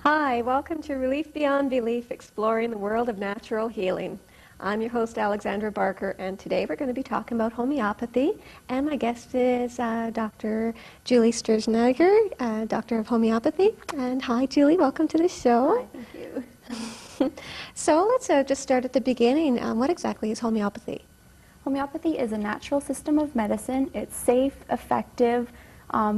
Hi, welcome to Relief Beyond Belief, exploring the world of natural healing. I'm your host, Alexandra Barker, and today we're going to be talking about homeopathy, and my guest is Dr. Julie Sturzenegger, Doctor of Homeopathy. And hi, Julie, welcome to the show. Hi, thank you. So let's just start at the beginning. What exactly is homeopathy? Homeopathy is a natural system of medicine. It's safe, effective.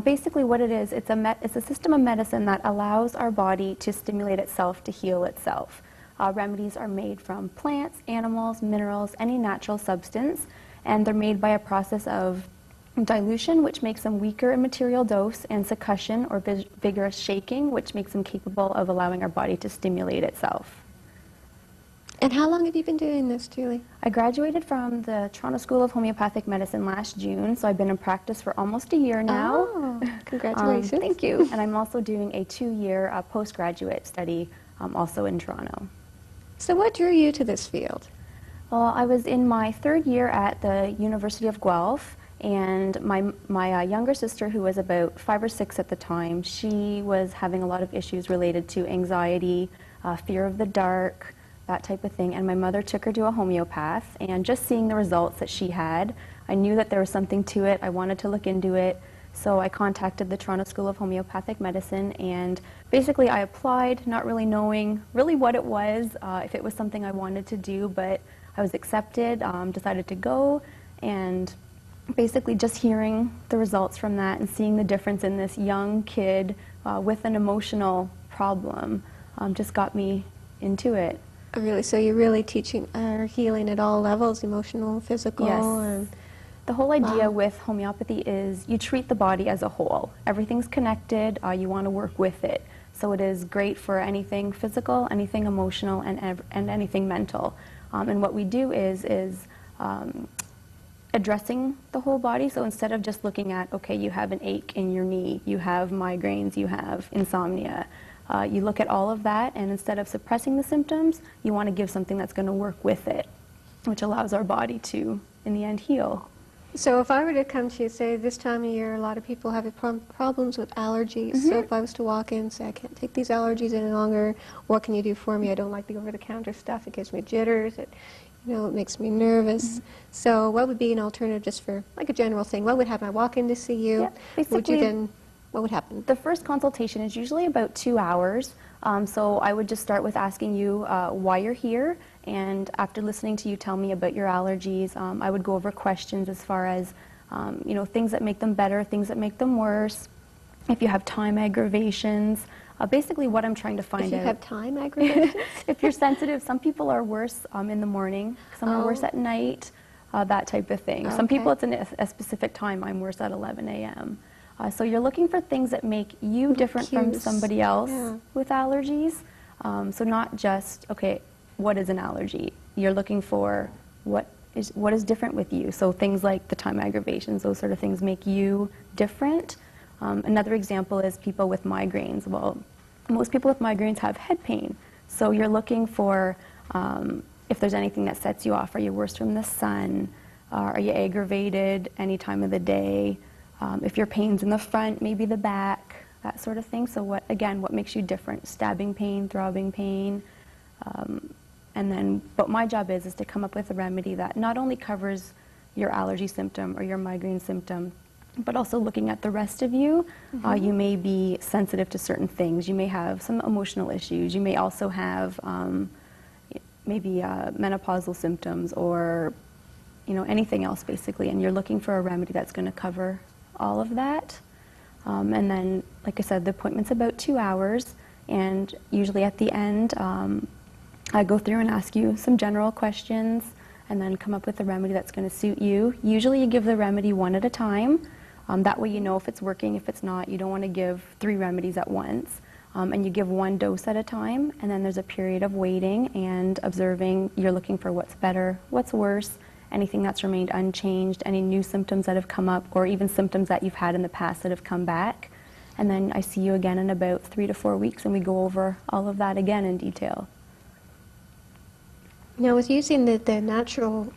Basically what it is, it's a system of medicine that allows our body to stimulate itself, to heal itself. Remedies are made from plants, animals, minerals, any natural substance, and they're made by a process of dilution, which makes them weaker in material dose, and succussion, or vigorous shaking, which makes them capable of allowing our body to stimulate itself. And how long have you been doing this, Julie? I graduated from the Toronto School of Homeopathic Medicine last June, so I've been in practice for almost a year now. Oh, congratulations. Thank you. And I'm also doing a 2-year postgraduate study also in Toronto. So what drew you to this field? Well, I was in my 3rd year at the University of Guelph, and my younger sister, who was about 5 or 6 at the time, she was having a lot of issues related to anxiety, fear of the dark, that type of thing, and my mother took her to a homeopath, and just seeing the results that she had, I knew that there was something to it. I wanted to look into it, so I contacted the Toronto School of Homeopathic Medicine, and basically I applied, not really knowing really what it was, if it was something I wanted to do, but I was accepted, decided to go, and basically just hearing the results from that and seeing the difference in this young kid with an emotional problem just got me into it. Really, so you're really teaching or healing at all levels, emotional, physical? Yes. And the whole idea wow. with homeopathy is you treat the body as a whole. Everything's connected, you want to work with it. So it is great for anything physical, anything emotional, and anything mental. And what we do is addressing the whole body. So instead of just looking at, okay, you have an ache in your knee, you have migraines, you have insomnia, you look at all of that, and instead of suppressing the symptoms, you want to give something that's going to work with it, which allows our body to, in the end, heal. So if I were to come to you, say this time of year, a lot of people have problems with allergies. So if I was to walk in and say, I can't take these allergies any longer, what can you do for me? I don't like the over-the-counter stuff. It gives me jitters. It makes me nervous. So what would be an alternative just for, like a general thing? What would happen? I walk in to see you. Would you then, what would happen? The first consultation is usually about 2 hours. So I would just start with asking you why you're here, and after listening to you tell me about your allergies, I would go over questions as far as things that make them better, things that make them worse, if you have time aggravations, basically what I'm trying to find out. If you have time aggravations? If you're sensitive, some people are worse in the morning, some are worse at night, that type of thing. Some people it's a specific time. I'm worse at 11 a.m. So you're looking for things that make you different from somebody else with allergies. So not just, okay, what is an allergy? You're looking for what is different with you. So things like the time aggravations, those sort of things make you different. Another example is people with migraines. Well, most people with migraines have head pain. So you're looking for if there's anything that sets you off. Are you worse from the sun? Are you aggravated any time of the day? If your pain's in the front, maybe the back, that sort of thing. So what makes you different? Stabbing pain, throbbing pain. But my job is to come up with a remedy that not only covers your allergy symptom or your migraine symptom, but also looking at the rest of you. You may be sensitive to certain things. You may have some emotional issues. You may also have maybe menopausal symptoms or anything else basically, and you're looking for a remedy that's going to cover all of that. And then, like I said, the appointment's about 2 hours, and usually at the end I go through and ask you some general questions and then come up with a remedy that's going to suit you. Usually you give the remedy one at a time. That way you know if it's working, if it's not. You don't want to give 3 remedies at once. And you give 1 dose at a time, and then there's a period of waiting and observing. You're looking for what's better, what's worse, anything that's remained unchanged, any new symptoms that have come up, or even symptoms that you've had in the past that have come back. And then I see you again in about 3 to 4 weeks, and we go over all of that again in detail. Now, with using the natural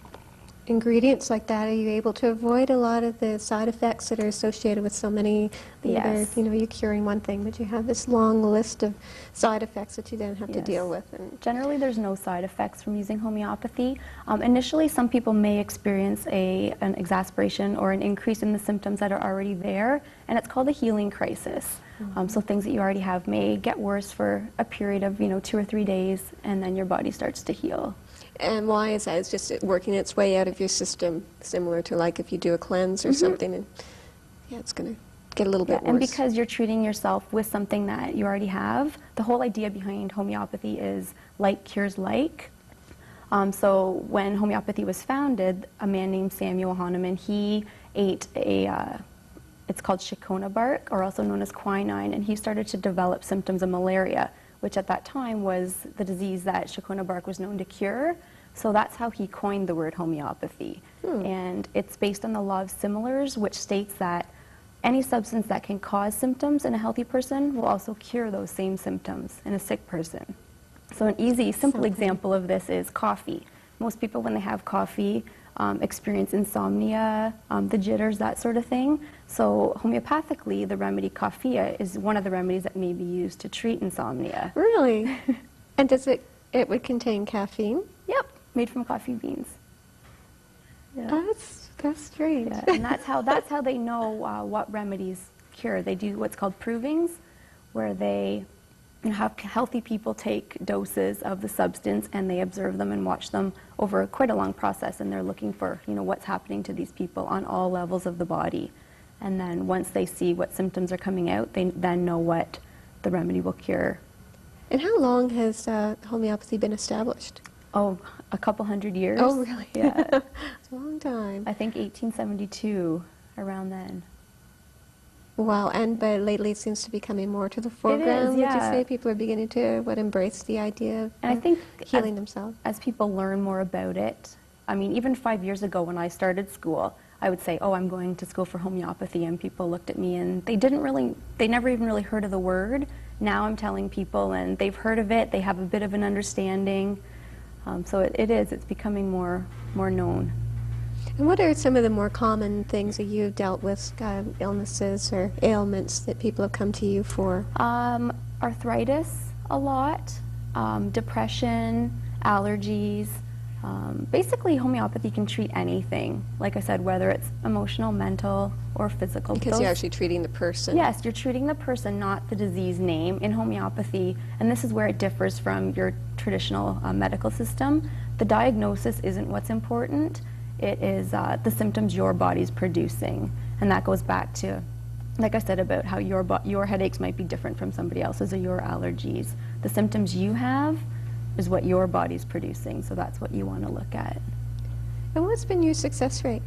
ingredients like that, are you able to avoid a lot of the side effects that are associated with so many? Yes. You're curing one thing, but you have this long list of side effects that you then have to Yes. deal with. And Generally, there's no side effects from using homeopathy. Initially, some people may experience an exacerbation or an increase in the symptoms that are already there, and it's called a healing crisis. So things that you already have may get worse for a period of 2 or 3 days, and then your body starts to heal. And why is that? It's just working its way out of your system, similar to like if you do a cleanse or something, and it's going to get a little bit worse. And because you're treating yourself with something that you already have, the whole idea behind homeopathy is like cures like. So when homeopathy was founded, a man named Samuel Hahnemann, he ate it's called shikona bark, or also known as quinine, and he started to develop symptoms of malaria, which at that time was the disease that shikona bark was known to cure. So that's how he coined the word homeopathy. And it's based on the law of similars, which states that any substance that can cause symptoms in a healthy person will also cure those same symptoms in a sick person. So an easy, simple example of this is coffee. Most people, when they have coffee, experience insomnia, the jitters, that sort of thing. So homeopathically, the remedy coffea is one of the remedies that may be used to treat insomnia. Really? And it would contain caffeine? Yep, made from coffee beans. Yeah. That's strange. Yeah, and that's how they know what remedies cure. They do what's called provings, where they have healthy people take doses of the substance and they observe them and watch them over quite a long process, and they're looking for what's happening to these people on all levels of the body. And then once they see what symptoms are coming out, they then know what the remedy will cure. And how long has homeopathy been established? Oh, a couple hundred years. Oh, really? Yeah. It's a long time. I think 1872, around then. Wow, but lately it seems to be coming more to the foreground. yeah. Would you say people are beginning to embrace the idea of And I think healing themselves? As people learn more about it, I mean, even 5 years ago when I started school, I would say, oh, I'm going to school for homeopathy, and people looked at me and they never even really heard of the word. Now I'm telling people, and they've heard of it, they have a bit of an understanding. So it's becoming more known. And what are some of the more common things that you've dealt with, illnesses or ailments that people have come to you for? Arthritis a lot, depression, allergies. Basically, homeopathy can treat anything. Like I said, whether it's emotional, mental, or physical. Because you're actually treating the person. Yes, you're treating the person, not the disease name. In homeopathy, and this is where it differs from your traditional medical system, the diagnosis isn't what's important. It is the symptoms your body's producing. And that goes back to, like I said, about how your headaches might be different from somebody else's, or your allergies. The symptoms you have is what your body's producing, so that's what you want to look at. And what's been your success rate?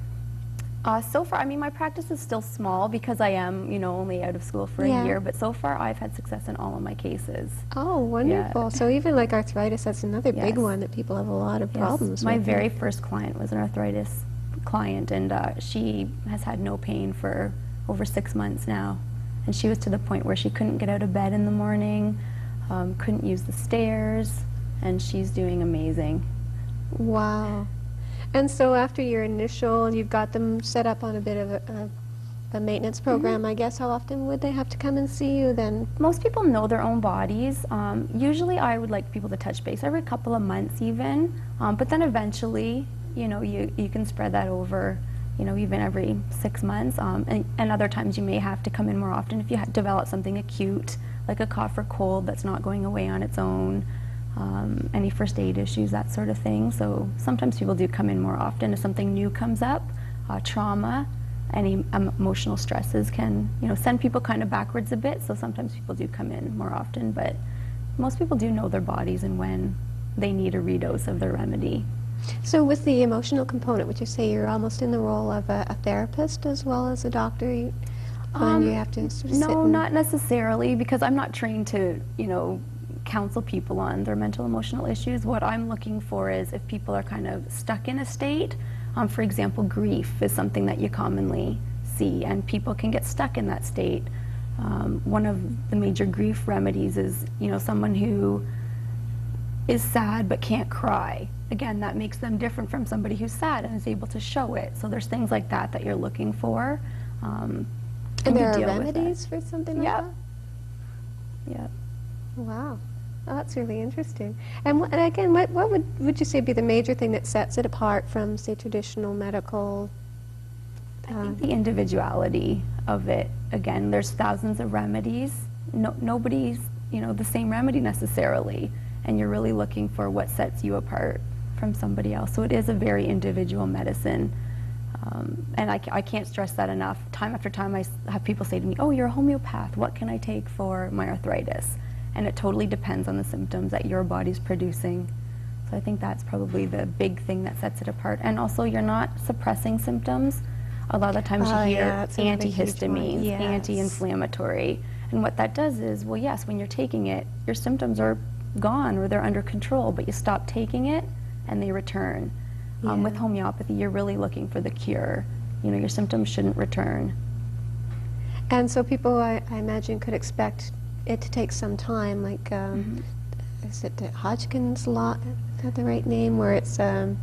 So far, I mean, my practice is still small because I am, only out of school for a year, but so far I've had success in all of my cases. Oh, wonderful. Yeah. So even like arthritis, that's another big Yes. one that people have a lot of problems with. My very first client was an arthritis client, and she has had no pain for over 6 months now. And she was to the point where she couldn't get out of bed in the morning, couldn't use the stairs, and she's doing amazing. Wow. And so after your initial, you've got them set up on a bit of a maintenance program, I guess. How often would they have to come and see you then? Most people know their own bodies. Usually I would like people to touch base every couple of months even, but then eventually, you can spread that over, even every 6 months. And other times you may have to come in more often if you develop something acute, like a cough or cold that's not going away on its own. Any first aid issues, that sort of thing. So sometimes people do come in more often if something new comes up. Trauma, any emotional stresses can, send people kind of backwards a bit. So sometimes people do come in more often, but most people do know their bodies and when they need a redose of their remedy. So with the emotional component, would you say you're almost in the role of a therapist as well as a doctor? You have to sort of No, not necessarily, because I'm not trained to, counsel people on their mental emotional issues. What I'm looking for is if people are kind of stuck in a state. For example, grief is something that you commonly see, and people can get stuck in that state. One of the major grief remedies is, someone who is sad but can't cry. Again, that makes them different from somebody who's sad and is able to show it. So there's things like that that you're looking for. And there are deal with remedies for something like Yep. that? Yep. Wow. Oh, that's really interesting. And again, what would you say be the major thing that sets it apart from, say, traditional medical? I think the individuality of it. Again, there's thousands of remedies. Nobody's, the same remedy necessarily. And you're really looking for what sets you apart from somebody else. So it is a very individual medicine. And I can't stress that enough. Time after time I have people say to me, oh, you're a homeopath. What can I take for my arthritis? And it totally depends on the symptoms that your body's producing. So I think that's probably the big thing that sets it apart. And also you're not suppressing symptoms. A lot of the times you hear antihistamines, yes. anti-inflammatory. And what that does is, well, yes, when you're taking it, your symptoms are gone or they're under control, but you stop taking it and they return. Yeah. With homeopathy, you're really looking for the cure. Your symptoms shouldn't return. And so people, I imagine, could expect it to take some time, like, is it the Hodgkin's law, is that the right name, where it's a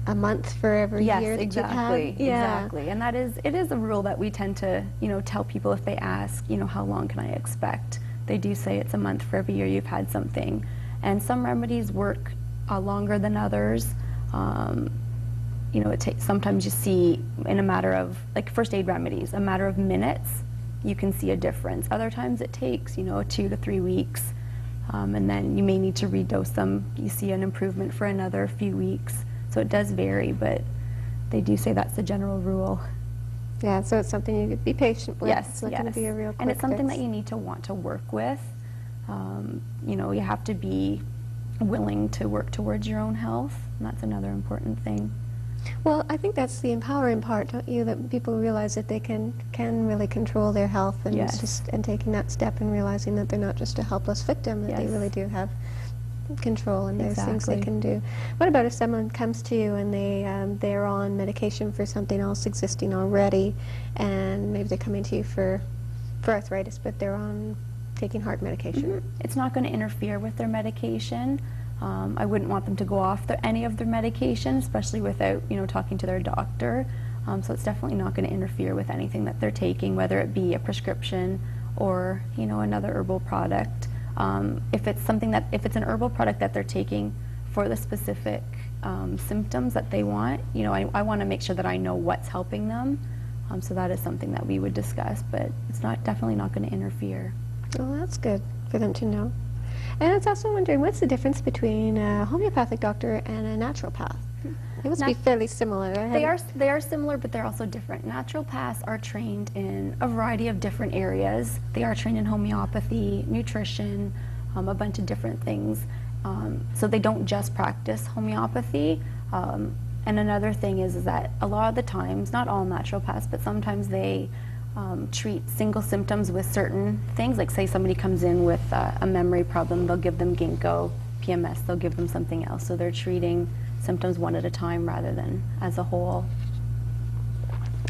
month for every year that exactly, you've had? Yeah. Exactly. And it is a rule that we tend to, tell people if they ask, how long can I expect? They do say it's a month for every year you've had something. And some remedies work longer than others. It takes, sometimes you see in a matter of, like first aid remedies, a matter of minutes, you can see a difference. Other times it takes, 2 to 3 weeks, and then you may need to redose them. You see an improvement for another few weeks. So it does vary, but they do say that's the general rule. Yeah, so it's something you could be patient with. Yes, it's not yes. going to be a real quick And it's something fix. that you need to want to work with. You have to be willing to work towards your own health, and that's another important thing. Well, I think that's the empowering part, don't you? That people realize that they can really control their health, and Yes. and taking that step and realizing that they're not just a helpless victim, that they Yes. really do have control, and there's things they Exactly. can do. What about if someone comes to you and they're on medication for something else existing already, and maybe they're coming to you for arthritis, but they're on taking heart medication? It's not going to interfere with their medication. I wouldn't want them to go off any of their medication, especially without, talking to their doctor. So it's definitely not going to interfere with anything that they're taking, whether it be a prescription or, another herbal product. If it's an herbal product that they're taking for the specific symptoms that they want, I want to make sure that I know what's helping them. So that is something that we would discuss, but it's definitely not going to interfere. Well, that's good for them to know. And I was also wondering, what's the difference between a homeopathic doctor and a naturopath? They must be fairly similar. They are similar, but they're also different. Naturopaths are trained in a variety of different areas. They are trained in homeopathy, nutrition, a bunch of different things. So they don't just practice homeopathy. And another thing is that a lot of the times, not all naturopaths, but sometimes they treat single symptoms with certain things. Like say somebody comes in with a memory problem, they'll give them ginkgo, PMS, they'll give them something else. So they're treating symptoms one at a time rather than as a whole.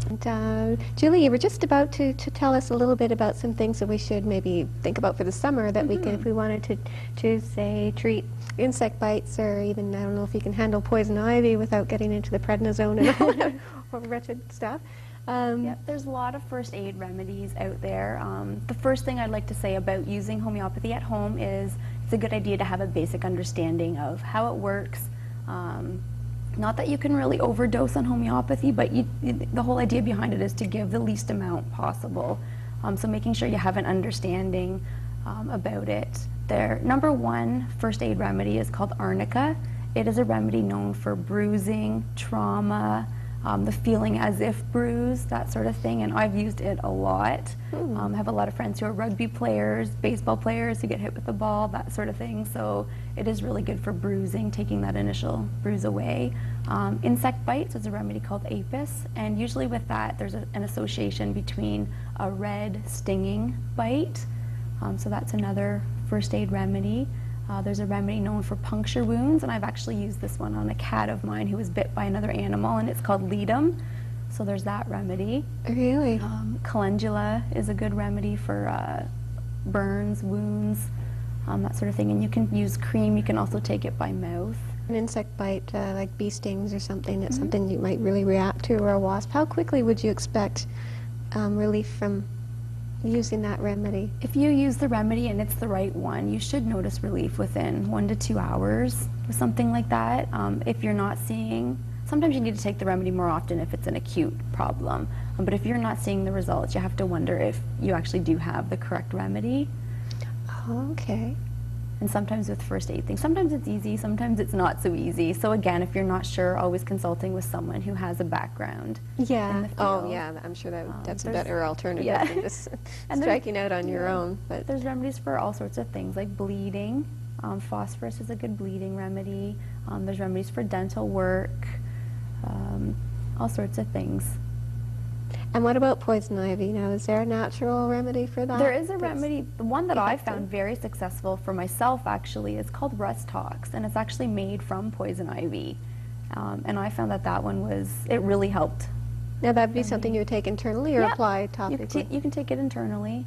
And Julie, you were just about to tell us a little bit about some things that we should maybe think about for the summer that we can, if we wanted to say treat insect bites, or even, I don't know if you can handle poison ivy without getting into the prednisone and all that or wretched stuff. Yep, there's a lot of first aid remedies out there. The first thing I'd like to say about using homeopathy at home is it's a good idea to have a basic understanding of how it works. Not that you can really overdose on homeopathy, but the whole idea behind it is to give the least amount possible. So making sure you have an understanding about it. Their number one first aid remedy is called arnica. It is a remedy known for bruising, trauma, the feeling as if bruised, that sort of thing, and I've used it a lot. I have a lot of friends who are rugby players, baseball players who get hit with the ball, that sort of thing, so it is really good for bruising, taking that initial bruise away. Insect bites is a remedy called apis, and usually with that there's an association between a red stinging bite, so that's another first aid remedy. There's a remedy known for puncture wounds, and I've actually used this one on a cat of mine who was bit by another animal, and it's called ledum. So there's that remedy. Really? Calendula is a good remedy for burns, wounds. that sort of thing. And you can use cream, you can also take it by mouth. An insect bite, like bee stings or something, that's something you might really react to, or a wasp. How quickly would you expect relief from using that remedy? If you use the remedy and it's the right one, you should notice relief within 1 to 2 hours or something like that. If you're not seeing, sometimes you need to take the remedy more often if it's an acute problem. But if you're not seeing the results, you have to wonder if you actually do have the correct remedy. Oh, okay. And sometimes with first aid things, sometimes it's easy, sometimes it's not so easy. So again, if you're not sure, always consulting with someone who has a background in the field. Oh, yeah. I'm sure that's a better alternative than just striking out on your own. But there's remedies for all sorts of things, like bleeding. Phosphorus is a good bleeding remedy. There's remedies for dental work, all sorts of things. And what about poison ivy? Now, is there a natural remedy for that? There is a remedy. The one that I found very successful for myself, actually, is called Rust Tox, and it's actually made from poison ivy. And I found that one it really helped. Now, that would be something you would take internally or apply topically? You can take it internally.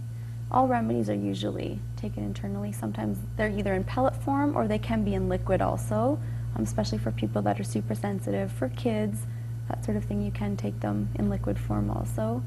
All remedies are usually taken internally. Sometimes they're either in pellet form or they can be in liquid also, especially for people that are super sensitive, for kids. That sort of thing, you can take them in liquid form also,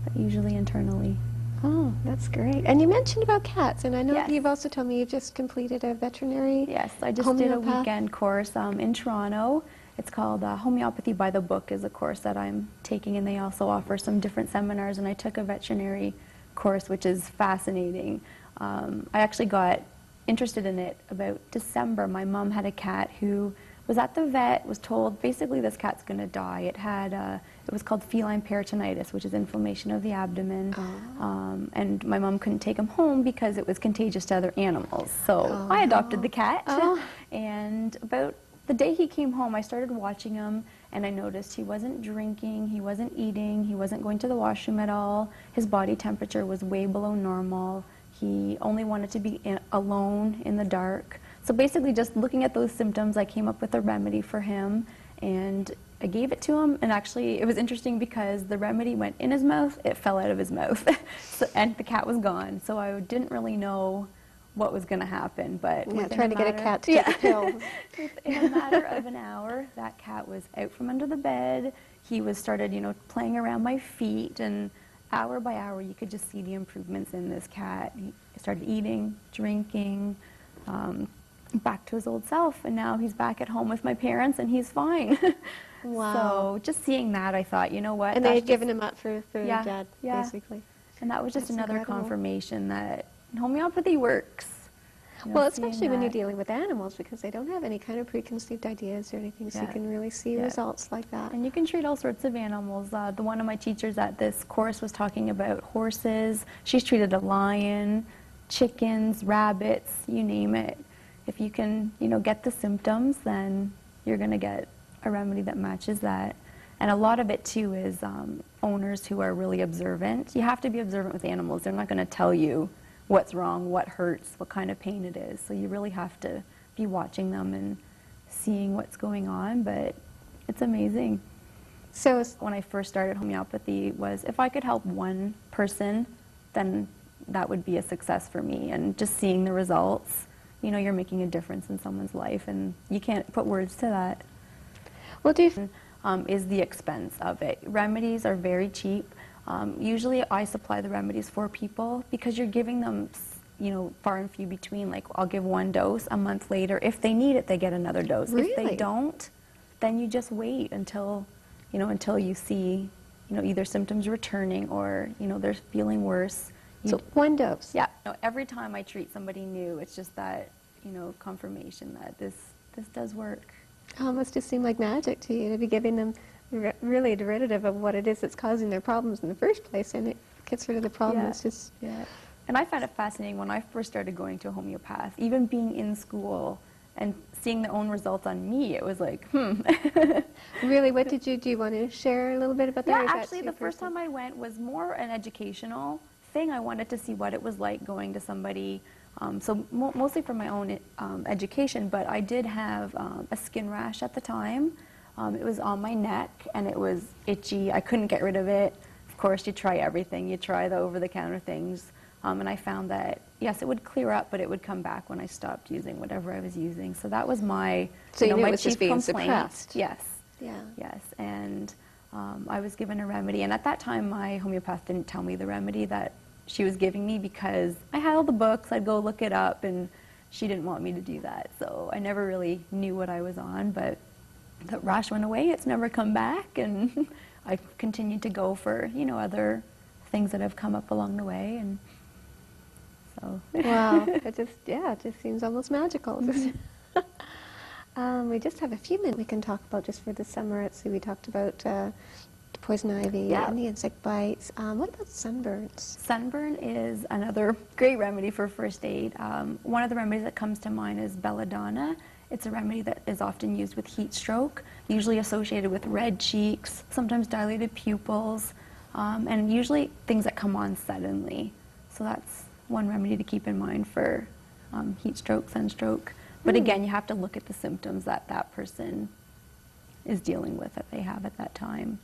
but usually internally. Oh, that's great. And you mentioned about cats, and I know Yes. you've also told me you've just completed a veterinary Yes, I just did a weekend course in Toronto. It's called Homeopathy by the Book is a course that I'm taking, and they also offer some different seminars, and I took a veterinary course, which is fascinating. I actually got interested in it about December. My mom had a cat who was at the vet, was told basically this cat's going to die. It was called feline peritonitis, which is inflammation of the abdomen. And my mom couldn't take him home because it was contagious to other animals. So I adopted the cat. And about the day he came home, I started watching him, and I noticed he wasn't drinking, he wasn't eating, he wasn't going to the washroom at all. His body temperature was way below normal. He only wanted to be alone in the dark. So basically, just looking at those symptoms, I came up with a remedy for him, and I gave it to him. And actually, it was interesting because the remedy went in his mouth, it fell out of his mouth, and the cat was gone. So I didn't really know what was going to happen. But trying to get a cat to take a pill. In a matter of an hour, that cat was out from under the bed. He started, playing around my feet, and hour by hour, you could just see the improvements in this cat. He started eating, drinking. Back to his old self, and now he's back at home with my parents, and he's fine. Wow. So just seeing that, I thought, you know what? And they had given him up for dead, basically. And that was just That's another incredible. confirmation that homeopathy works. Well, especially when you're dealing with animals, because they don't have any kind of preconceived ideas or anything, so you can really see results like that. And you can treat all sorts of animals. One of my teachers at this course was talking about horses. She's treated a lion, chickens, rabbits, you name it. If you can, get the symptoms, then you're going to get a remedy that matches that. And a lot of it, too, is owners who are really observant. You have to be observant with animals. They're not going to tell you what's wrong, what hurts, what kind of pain it is. So you really have to be watching them and seeing what's going on. But it's amazing. So when I first started homeopathy was if I could help one person, then that would be a success for me. And just seeing the results, you're making a difference in someone's life, and you can't put words to that. Well, is the expense of it. Remedies are very cheap. Usually I supply the remedies for people because you're giving them, far and few between. Like, I'll give one dose, a month later. If they need it, they get another dose. Really? If they don't, then you just wait until you see, either symptoms returning or, they're feeling worse. So one dose? Yeah. Every time I treat somebody new, it's just that, confirmation that this does work. Oh, it must just seem like magic to you to be giving them really a derivative of what it is that's causing their problems in the first place, and it gets rid of the problem. It's just... Yeah. And I found it fascinating when I first started going to a homeopath, even being in school and seeing their own results on me, it was like, Really, what did you do? You want to share a little bit about that? Yeah, actually, the first time I went was more an educational thing. I wanted to see what it was like going to somebody, so mostly for my own education, but I did have a skin rash at the time. It was on my neck, and it was itchy. I couldn't get rid of it. Of course, you try everything. You try the over-the-counter things, and I found that yes, it would clear up, but it would come back when I stopped using whatever I was using. So that was my, So you knew my it was just chief being complaint. suppressed. Yes. Yeah. Yes, and I was given a remedy, and at that time my homeopath didn't tell me the remedy that she was giving me because I had all the books, I'd go look it up, and she didn't want me to do that. So I never really knew what I was on, but the rash went away, it's never come back, and I've continued to go for, other things that have come up along the way, and so. Wow, it just seems almost magical. We just have a few minutes we can talk about just for the summer. Let's see, we talked about poison ivy and the insect bites. What about sunburns? Sunburn is another great remedy for first aid. One of the remedies that comes to mind is belladonna. It's a remedy that is often used with heat stroke, usually associated with red cheeks, sometimes dilated pupils, and usually things that come on suddenly. So that's one remedy to keep in mind for heat stroke, sunstroke. But again, you have to look at the symptoms that that person is dealing with, that they have at that time.